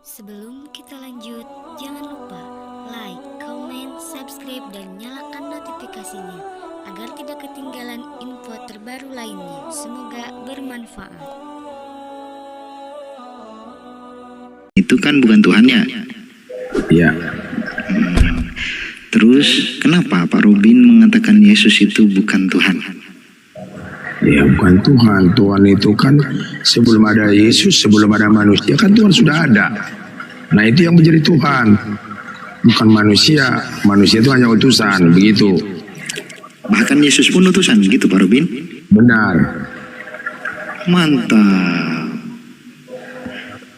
Sebelum kita lanjut, jangan lupa like, comment, subscribe, dan nyalakan notifikasinya agar tidak ketinggalan info terbaru lainnya. Semoga bermanfaat. Itu kan bukan Tuhannya. Ya. Terus kenapa Pak Robin mengatakan Yesus itu bukan Tuhan? Ya bukan Tuhan. Tuhan itu kan sebelum ada Yesus, sebelum ada manusia kan Tuhan sudah ada. Nah itu yang menjadi Tuhan. Bukan manusia. Manusia itu hanya utusan, begitu. Bahkan Yesus pun utusan gitu Pak Robin? Benar. Mantap.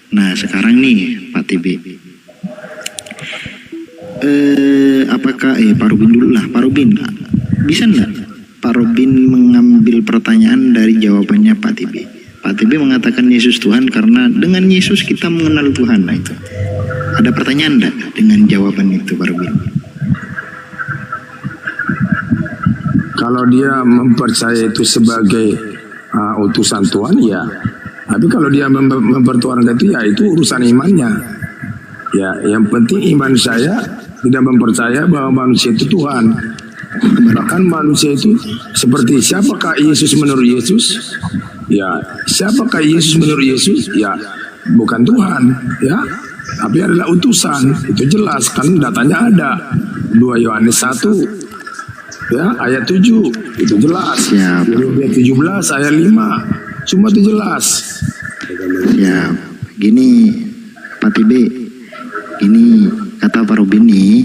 Nah sekarang nih Pak TB, apakah Pak Robin dulu lah. Pak Robin, bisa nggak Pak Robin mengambil pertanyaan dari jawabannya Pak TB? Pak TB mengatakan Yesus Tuhan karena dengan Yesus kita mengenal Tuhan. Nah itu ada pertanyaan enggak dengan jawaban itu Pak Robin? Kalau dia mempercayai itu sebagai utusan Tuhan, ya. Tapi kalau dia mempertuhankan itu, ya itu urusan imannya. Ya, yang penting iman saya tidak mempercaya bahwa manusia itu Tuhan. Bahkan manusia itu seperti siapakah Yesus menurut Yesus? Ya, siapakah Yesus menurut Yesus? Ya, bukan Tuhan, ya. Tapi adalah utusan. Itu jelas kan datanya ada. 2 Yohanes 1 ya ayat 7 itu jelas. Ya. 17 ayat 5 semua itu jelas. Ya, gini Pak TB, ini kata Pak Robin nih,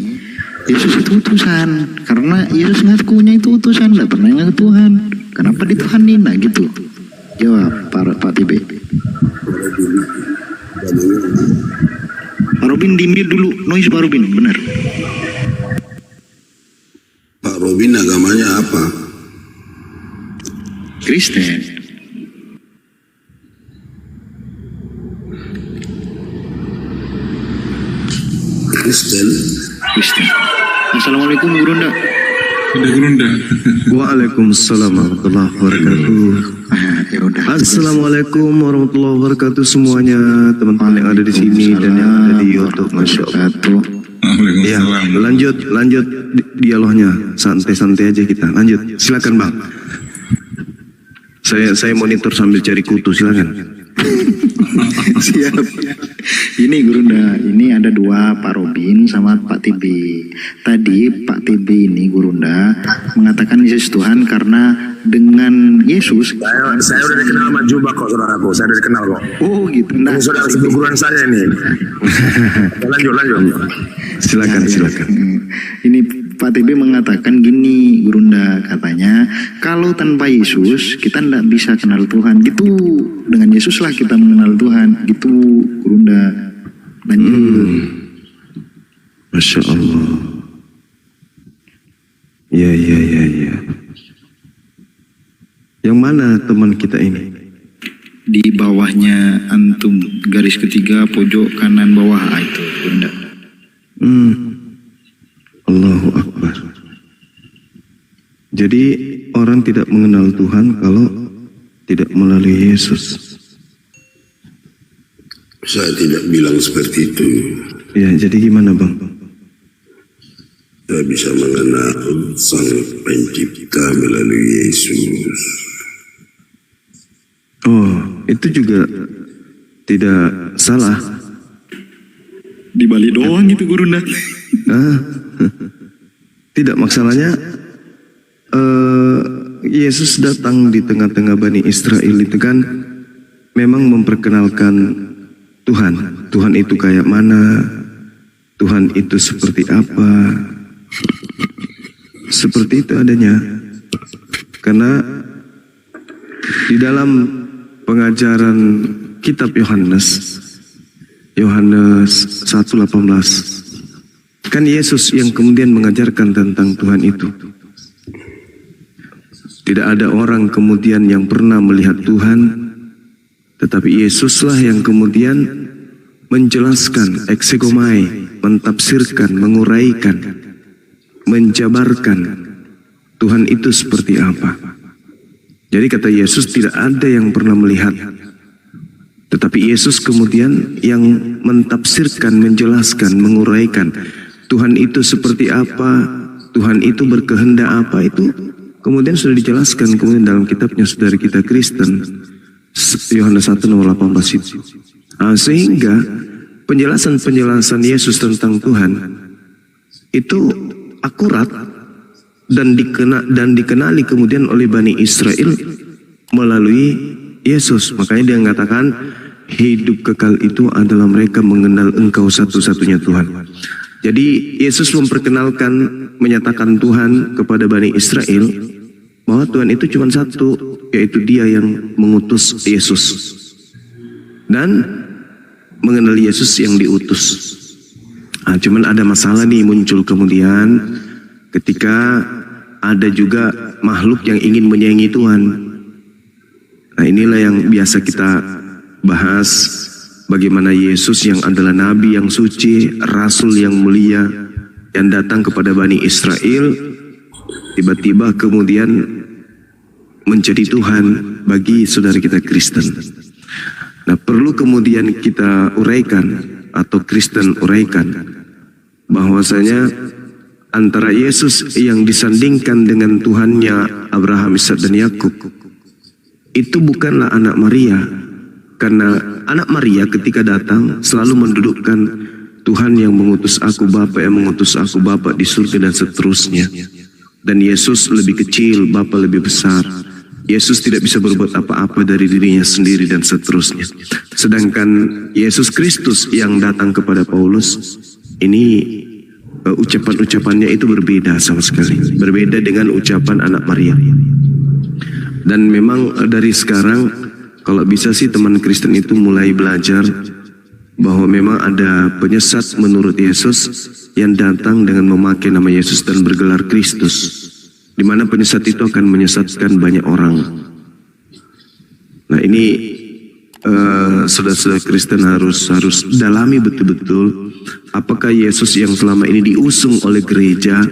Yesus itu utusan karena Yesus ngakunya itu utusan, nggak pernah ngaku Tuhan. Kenapa dituhanin? Nah gitu. Jawab Pak TB. Pak Robin di mute dulu, noise Pak Robin, benar. Pak Robin agamanya apa? Kristen. Kristen. Kristen. Assalamualaikum Gurunda. Waalaikumsalam warahmatullahi wabarakatuh. Ya udah. Assalamualaikum warahmatullahi wabarakatuh semuanya, teman-teman yang ada di sini dan yang ada di YouTube. Masya Allah. Ya, lanjut dialognya, santai-santai aja kita. Lanjut, silakan Bang. Saya monitor sambil cari kutu, silakan. Siap. Ini Gurunda, ini ada 2, Pak Robin sama Pak TB. Tadi Pak TB ini Gurunda mengatakan Yesus Tuhan karena dengan Yesus Saya udah dikenal sama Juba kok, saudaraku. Saya udah dikenal kok. oh gitu. Nah, Ini saudara seguruan saya ini. lanjut. Silakan. Ini Pak TB mengatakan gini Gurunda, katanya kalau tanpa Yesus kita tidak bisa kenal Tuhan gitu. Dengan Yesus lah kita mengenal Tuhan gitu Gurunda. Lanjut. Masya Allah. Ya. Yang mana teman kita ini? Di bawahnya antum, garis ketiga pojok kanan bawah itu Gurunda. Allahu Akbar. Jadi orang tidak mengenal Tuhan kalau tidak melalui Yesus. Saya tidak bilang seperti itu. Ya, jadi gimana Bang? Saya bisa mengenal Sang Pencipta melalui Yesus. Oh, itu juga tidak salah. Di Bali doang itu Gurunda. Tidak, masalahnya Yesus datang di tengah-tengah Bani Israel itu kan memang memperkenalkan Tuhan. Tuhan itu kayak mana? Tuhan itu seperti apa? Seperti itu adanya. Karena di dalam pengajaran kitab Yohanes 1:18 kan Yesus yang kemudian mengajarkan tentang Tuhan itu. Tidak ada orang kemudian yang pernah melihat Tuhan, tetapi Yesuslah yang kemudian menjelaskan, eksegomai, mentafsirkan, menguraikan, menjabarkan Tuhan itu seperti apa. Jadi kata Yesus tidak ada yang pernah melihat, Tetapi Yesus kemudian yang mentafsirkan, menjelaskan, menguraikan Tuhan itu seperti apa, Tuhan itu berkehendak apa, itu kemudian sudah dijelaskan kemudian dalam kitabnya saudara kita Kristen, Yohanes 1 nomor 18 itu. Sehingga penjelasan-penjelasan Yesus tentang Tuhan itu akurat dan dikenali kemudian oleh Bani Israel melalui Yesus. Makanya dia mengatakan hidup kekal itu adalah mereka mengenal Engkau satu-satunya Tuhan. Jadi Yesus memperkenalkan, menyatakan Tuhan kepada Bani Israel bahwa Tuhan itu cuma satu, yaitu Dia yang mengutus Yesus dan mengenal Yesus yang diutus. Cuman ada masalah nih muncul kemudian ketika ada juga makhluk yang ingin menyaingi Tuhan. Inilah yang biasa kita bahas, bagaimana Yesus yang adalah Nabi yang suci, Rasul yang mulia, yang datang kepada Bani Israel, tiba-tiba kemudian menjadi Tuhan bagi saudara kita Kristen. Nah, perlu kemudian kita uraikan atau Kristen uraikan bahwasanya antara Yesus yang disandingkan dengan Tuhannya Abraham, Ishak dan Yakub itu bukanlah anak Maria, karena anak Maria ketika datang selalu mendudukkan Tuhan yang mengutus aku, Bapa yang mengutus aku, Bapa di surga dan seterusnya. Dan Yesus lebih kecil, Bapa lebih besar. Yesus tidak bisa berbuat apa-apa dari dirinya sendiri dan seterusnya. Sedangkan Yesus Kristus yang datang kepada Paulus, ini ucapan-ucapannya itu berbeda sama sekali. Berbeda dengan ucapan anak Maria. Dan memang dari sekarang kalau bisa sih teman Kristen itu mulai belajar bahwa memang ada penyesat menurut Yesus yang datang dengan memakai nama Yesus dan bergelar Kristus, di mana penyesat itu akan menyesatkan banyak orang. Nah ini saudara-saudara Kristen harus dalami betul-betul apakah Yesus yang selama ini diusung oleh gereja,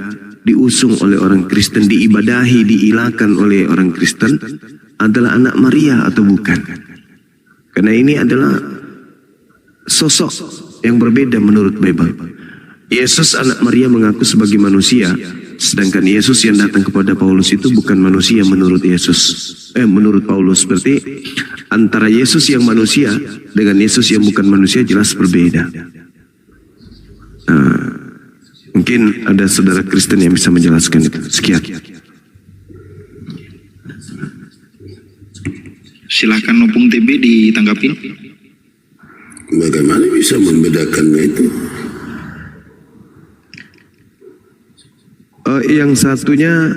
diusung oleh orang Kristen, diibadahi, diilahkan oleh orang Kristen adalah anak Maria atau bukan. Karena ini adalah sosok yang berbeda menurut Bible. Yesus anak Maria mengaku sebagai manusia, sedangkan Yesus yang datang kepada Paulus itu bukan manusia menurut menurut Paulus. Berarti antara Yesus yang manusia dengan Yesus yang bukan manusia jelas berbeda. Mungkin ada saudara Kristen yang bisa menjelaskan itu. Sekian. Silakan Opung TB ditanggapi. Bagaimana bisa membedakannya itu? Yang satunya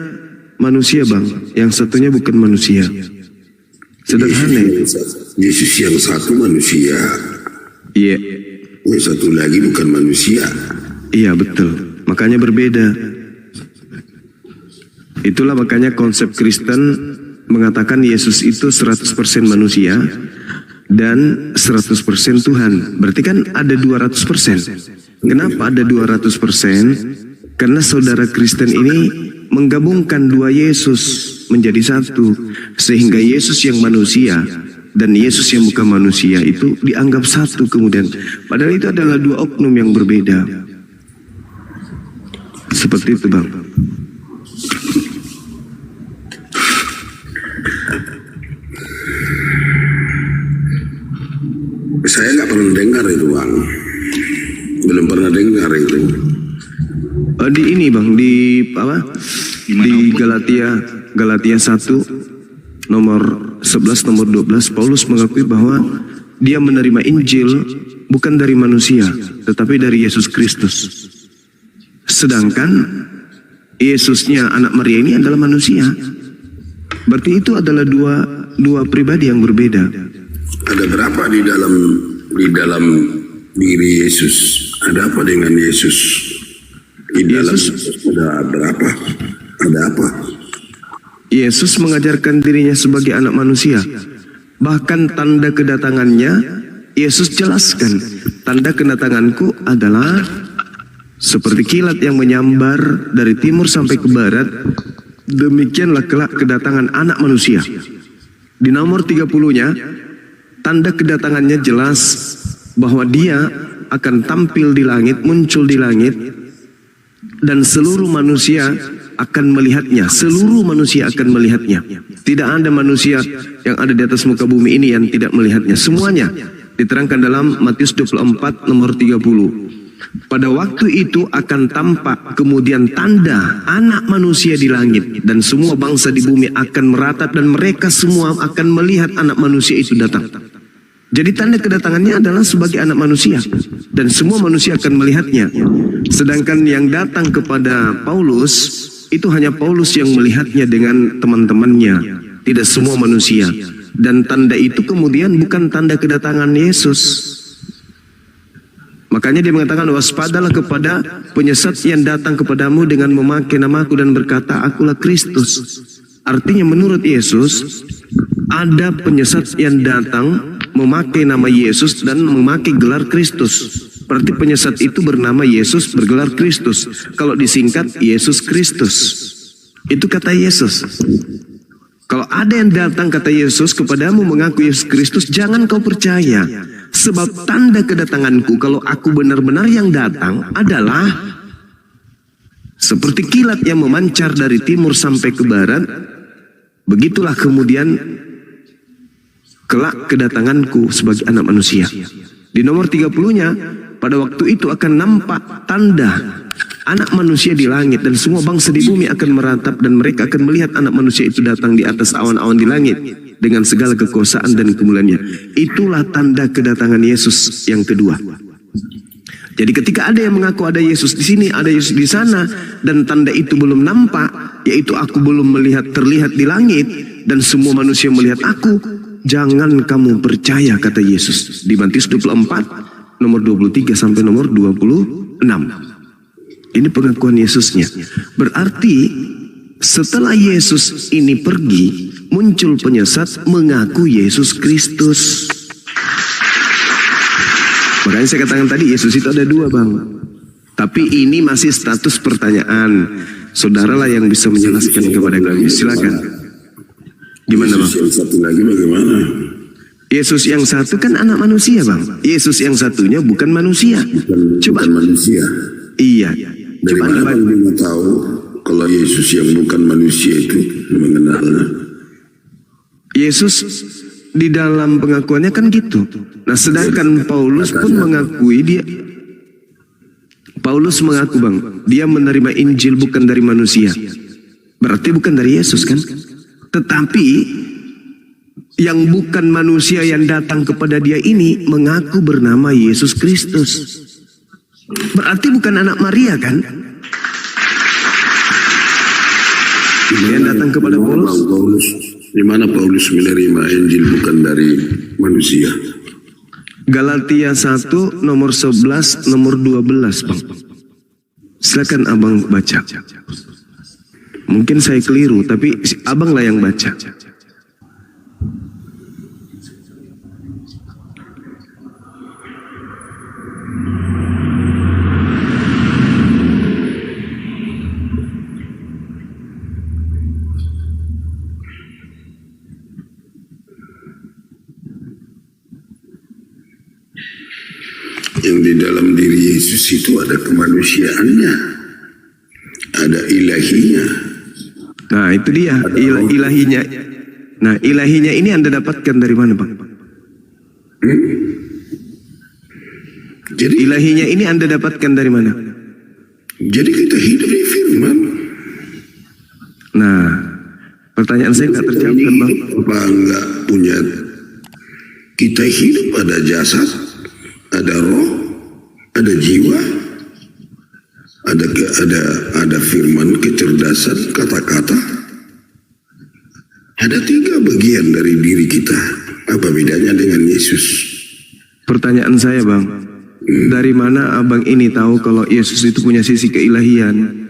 manusia bang, yang satunya bukan manusia. Sederhana. Yesus yang satu manusia. Iya. Yang satu lagi bukan manusia. Iya betul. Makanya berbeda. Itulah makanya konsep Kristen mengatakan Yesus itu 100% manusia dan 100% Tuhan. Berarti kan ada 200%. Kenapa ada 200%? Karena saudara Kristen ini menggabungkan dua Yesus menjadi satu, sehingga Yesus yang manusia dan Yesus yang bukan manusia itu dianggap satu kemudian. Padahal itu adalah dua oknum yang berbeda. Seperti itu bang. Saya nggak pernah dengar itu bang. Belum pernah dengar itu. Di ini bang, di apa? Di Galatia 1 nomor 11 nomor 12 Paulus mengakui bahwa dia menerima Injil bukan dari manusia tetapi dari Yesus Kristus. Sedangkan Yesusnya anak Maria ini adalah manusia. Berarti itu adalah dua pribadi yang berbeda. Ada berapa di dalam diri Yesus? Ada apa dengan Yesus? Di dalam ada berapa? Ada apa? Yesus mengajarkan dirinya sebagai anak manusia. Bahkan tanda kedatangannya Yesus jelaskan, tanda kedatanganku adalah seperti kilat yang menyambar dari timur sampai ke barat. Demikianlah kelak kedatangan anak manusia. Di nomor 30-nya tanda kedatangannya jelas bahwa dia akan tampil di langit, muncul di langit, dan seluruh manusia akan melihatnya. Seluruh manusia akan melihatnya. Tidak ada manusia yang ada di atas muka bumi ini yang tidak melihatnya. Semuanya diterangkan dalam Matius 24 nomor 30. Pada waktu itu akan tampak kemudian tanda anak manusia di langit, dan semua bangsa di bumi akan meratap, dan mereka semua akan melihat anak manusia itu datang. Jadi tanda kedatangannya adalah sebagai anak manusia, dan semua manusia akan melihatnya. Sedangkan yang datang kepada Paulus, itu hanya Paulus yang melihatnya dengan teman-temannya, tidak semua manusia. Dan tanda itu kemudian bukan tanda kedatangan Yesus. Makanya dia mengatakan, waspadalah kepada penyesat yang datang kepadamu dengan memakai namaku dan berkata, akulah Kristus. Artinya menurut Yesus, ada penyesat yang datang memakai nama Yesus dan memakai gelar Kristus. Berarti penyesat itu bernama Yesus, bergelar Kristus. Kalau disingkat, Yesus Kristus. Itu kata Yesus. Kalau ada yang datang kata Yesus kepadamu mengaku Yesus Kristus, jangan kau percaya. Sebab tanda kedatanganku, kalau aku benar-benar yang datang, adalah seperti kilat yang memancar dari timur sampai ke barat. Begitulah kemudian kelak kedatanganku sebagai anak manusia. Di nomor 30-nya, pada waktu itu akan nampak tanda anak manusia di langit, dan semua bangsa di bumi akan meratap, dan mereka akan melihat anak manusia itu datang di atas awan-awan di langit dengan segala kekuasaan dan kemuliaannya. Itulah tanda kedatangan Yesus yang kedua. Jadi ketika ada yang mengaku ada Yesus di sini, ada Yesus di sana, dan tanda itu belum nampak, yaitu aku belum terlihat di langit, dan semua manusia melihat aku, jangan kamu percaya, kata Yesus di Matius 24 nomor 23 sampai nomor 26. Ini pengakuan Yesusnya. Berarti setelah Yesus ini pergi, muncul penyesat mengaku Yesus Kristus. Makanya saya katakan tadi, Yesus itu ada dua, Bang. Tapi ini masih status pertanyaan. Saudaralah yang bisa menjelaskan kepada kami. Silakan. Gimana, Bang? Yesus yang satu lagi bagaimana? Yesus yang satu kan anak manusia, Bang. Yesus yang satunya bukan manusia. Bukan manusia. Iya. Dari mana Anda tahu kalau Yesus yang bukan manusia itu mengenalnya? Yesus di dalam pengakuannya kan gitu. Nah, sedangkan Paulus pun mengakui Paulus mengaku, Bang, dia menerima Injil bukan dari manusia. Berarti bukan dari Yesus kan? Tetapi yang bukan manusia yang datang kepada dia ini mengaku bernama Yesus Kristus. Berarti bukan anak Maria kan? Yang datang kepada Paulus. Di mana Paulus menerima Injil bukan dari manusia? Galatia 1 nomor 11 nomor 12, Bang. Silakan Abang baca. Mungkin saya keliru, tapi Abang lah yang baca. Yang di dalam diri Yesus itu ada kemanusiaannya, ada ilahinya. Nah, itu dia ilahinya. Nah, ilahinya ini Anda dapatkan dari mana, Bang? Jadi Ilahinya ini Anda dapatkan dari mana? Jadi kita hidup di firman. Nah, pertanyaan saya nggak terjawab kan, Bang? Apa enggak punya? Kita hidup ada jasad, ada roh, ada jiwa, ada firman, kecerdasan, kata-kata. Ada 3 bagian dari diri kita. Apa bedanya dengan Yesus? Pertanyaan saya, Bang, dari mana Abang ini tahu kalau Yesus itu punya sisi keilahian?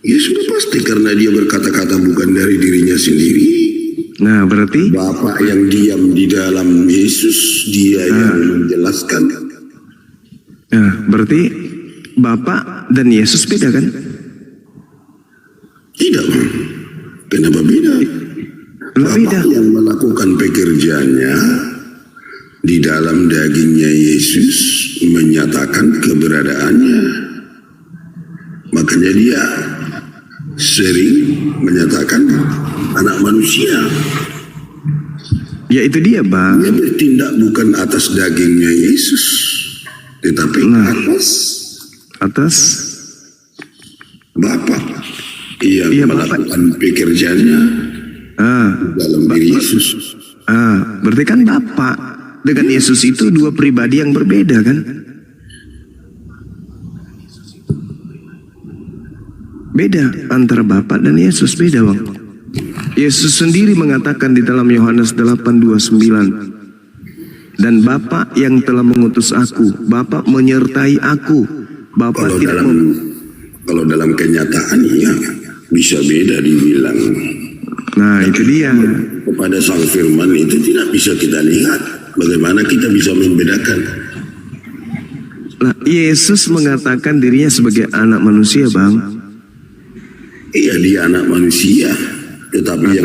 Ya sudah pasti karena dia berkata-kata bukan dari dirinya sendiri. Nah, berarti Bapa yang diam di dalam Yesus, dia yang menjelaskan. nah, berarti Bapa dan Yesus beda kan? Tidak, Bang. Kenapa beda? Beda. Bapa yang melakukan pekerjaannya, di dalam dagingnya Yesus menyatakan keberadaannya. Makanya dia sering menyatakan anak manusia. Ya itu dia Bang. Dia bertindak bukan atas dagingnya Yesus, tetapi atas Bapa yang melakukan pekerjaannya dalam diri Yesus. Berarti kan Bapa dengan Yesus itu dua pribadi yang berbeda kan? Beda antara Bapa dan Yesus, beda Bang. Yesus sendiri mengatakan di dalam Yohanes 8:29, dan Bapa yang telah mengutus aku, Bapa menyertai aku. Bapa kalau dalam kenyataan ya bisa beda dibilang. Nah itu dia. Kepada Sang Firman itu tidak bisa kita lihat. Bagaimana kita bisa membedakan? Nah, Yesus mengatakan dirinya sebagai anak manusia Bang. Iya, dia anak manusia, tetapi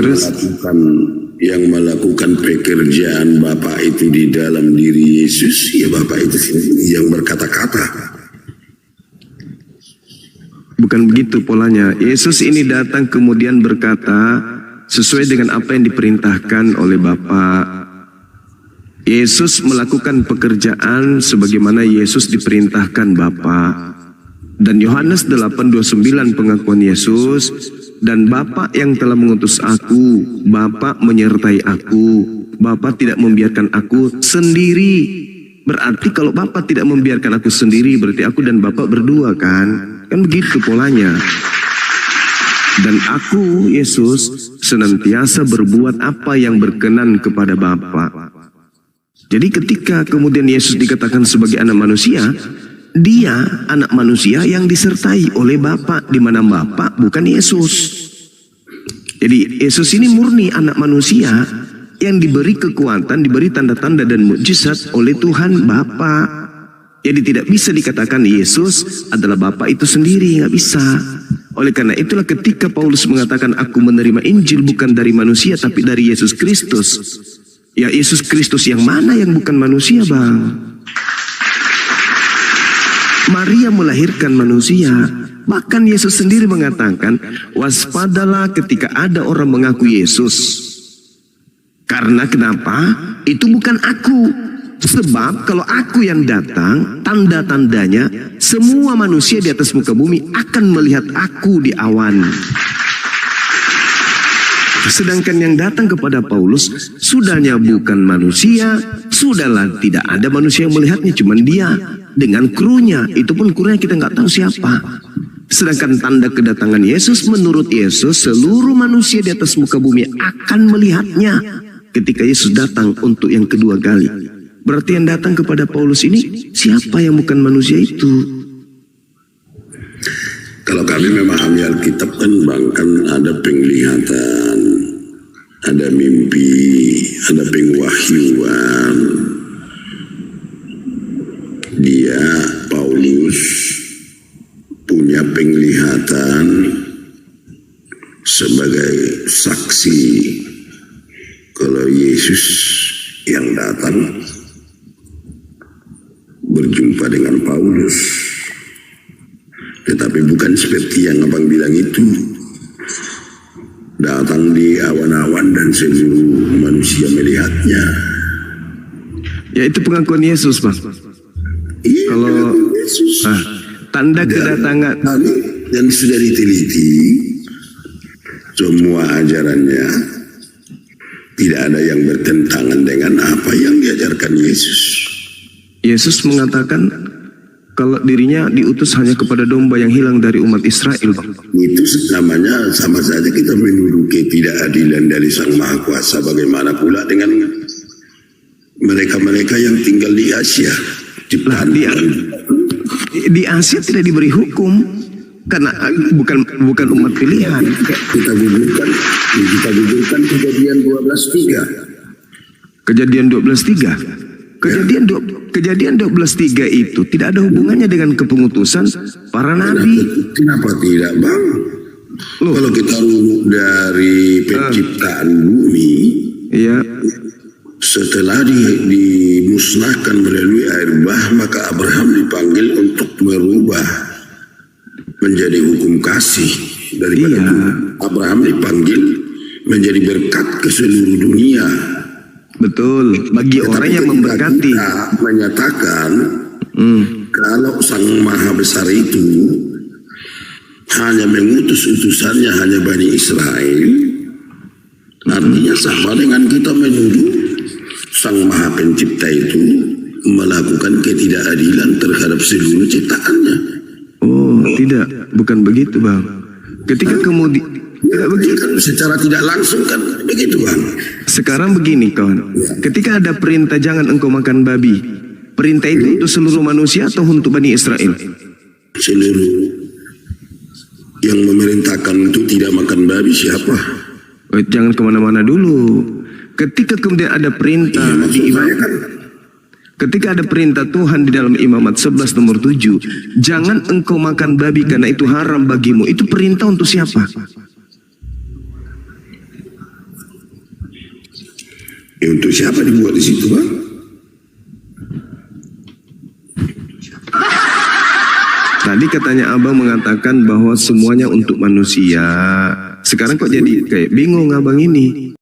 yang melakukan pekerjaan Bapa itu di dalam diri Yesus, ya Bapa itu sendiri yang berkata-kata. Bukan begitu polanya. Yesus ini datang kemudian berkata sesuai dengan apa yang diperintahkan oleh Bapa. Yesus melakukan pekerjaan sebagaimana Yesus diperintahkan Bapa. Dan Yohanes 8:29 pengakuan Yesus, dan Bapa yang telah mengutus aku, Bapa menyertai aku. Bapa tidak membiarkan aku sendiri. Berarti kalau Bapa tidak membiarkan aku sendiri, berarti aku dan Bapa berdua kan? Kan begitu polanya. Dan aku, Yesus, senantiasa berbuat apa yang berkenan kepada Bapa. Jadi ketika kemudian Yesus dikatakan sebagai anak manusia, dia anak manusia yang disertai oleh Bapa, di mana Bapa bukan Yesus. Jadi Yesus ini murni anak manusia yang diberi kekuatan, diberi tanda-tanda dan mukjizat oleh Tuhan Bapa. Jadi tidak bisa dikatakan Yesus adalah Bapa itu sendiri, nggak bisa. Oleh karena itulah ketika Paulus mengatakan aku menerima Injil bukan dari manusia tapi dari Yesus Kristus. Ya Yesus Kristus yang mana yang bukan manusia Bang? Maria melahirkan manusia. Bahkan Yesus sendiri mengatakan, waspadalah ketika ada orang mengaku Yesus. Karena kenapa? Itu bukan aku. Sebab kalau aku yang datang, tanda-tandanya semua manusia di atas muka bumi akan melihat aku di awan. Sedangkan yang datang kepada Paulus sudahnya bukan manusia, sudahlah tidak ada manusia yang melihatnya, cuman dia dengan krunya. Itu pun krunya kita nggak tahu siapa. Sedangkan tanda kedatangan Yesus menurut Yesus seluruh manusia di atas muka bumi akan melihatnya ketika Yesus datang untuk yang kedua kali. Berarti yang datang kepada Paulus ini siapa yang bukan manusia itu? Kalau kami memahami Alkitab kan Bang, kan ada penglihatan, ada mimpi, ada pengwahyuan. Dia, Paulus, punya penglihatan sebagai saksi kalau Yesus yang datang berjumpa dengan Paulus. Tetapi bukan seperti yang abang bilang itu. Datang di awan-awan dan seluruh manusia melihatnya. Ya itu pengakuan Yesus Bang. Iya, kalau Yesus. Tanda kedatangan Dan sudah diteliti semua ajarannya tidak ada yang bertentangan dengan apa yang diajarkan Yesus. Yesus mengatakan kalau dirinya diutus hanya kepada domba yang hilang dari umat Israel Bang. Itu namanya sama saja kita menuduh ketidakadilan dari Sang Maha Kuasa. Bagaimana pula dengan mereka-mereka yang tinggal di Asia? Di Asia tidak diberi hukum karena bukan umat pilihan. Kita gugurkan Kejadian 12:3. Kejadian 12:3. Kejadian 12:3 itu tidak ada hubungannya dengan kepengutusan para nabi. Kenapa tidak Bang? Kalau kita runut dari penciptaan bumi, iya. setelah dimusnahkan melalui air bah, maka Abraham dipanggil untuk merubah menjadi hukum kasih. Daripada itu, Abraham dipanggil menjadi berkat ke seluruh dunia. Betul, bagi Tetapi orang yang ketika memberkati. kita menyatakan kalau Sang Maha Besar itu hanya mengutus utusannya hanya Bani Israel, artinya sama dengan kita menuduh Sang Maha Pencipta itu melakukan ketidakadilan terhadap seluruh ciptaannya. Oh, tidak, bukan begitu, Bang. Ketika kemudian tidak begitu. Kan secara tidak langsung kan begitu, Bang. Sekarang begini, kawan. Ketika ada perintah jangan engkau makan babi, perintah itu untuk seluruh manusia atau untuk Bani Israel? Seluruh yang memerintahkan untuk tidak makan babi siapa? Jangan kemana-mana dulu. Ketika kemudian ada perintah di ketika ada perintah Tuhan di dalam Imamat 11 nomor 7, jangan engkau makan babi karena itu haram bagimu. Itu perintah untuk siapa? Ya, untuk siapa dibuat di situ, Bang? Tadi katanya abang mengatakan bahwa semuanya untuk manusia. Sekarang kok jadi kayak bingung abang ini?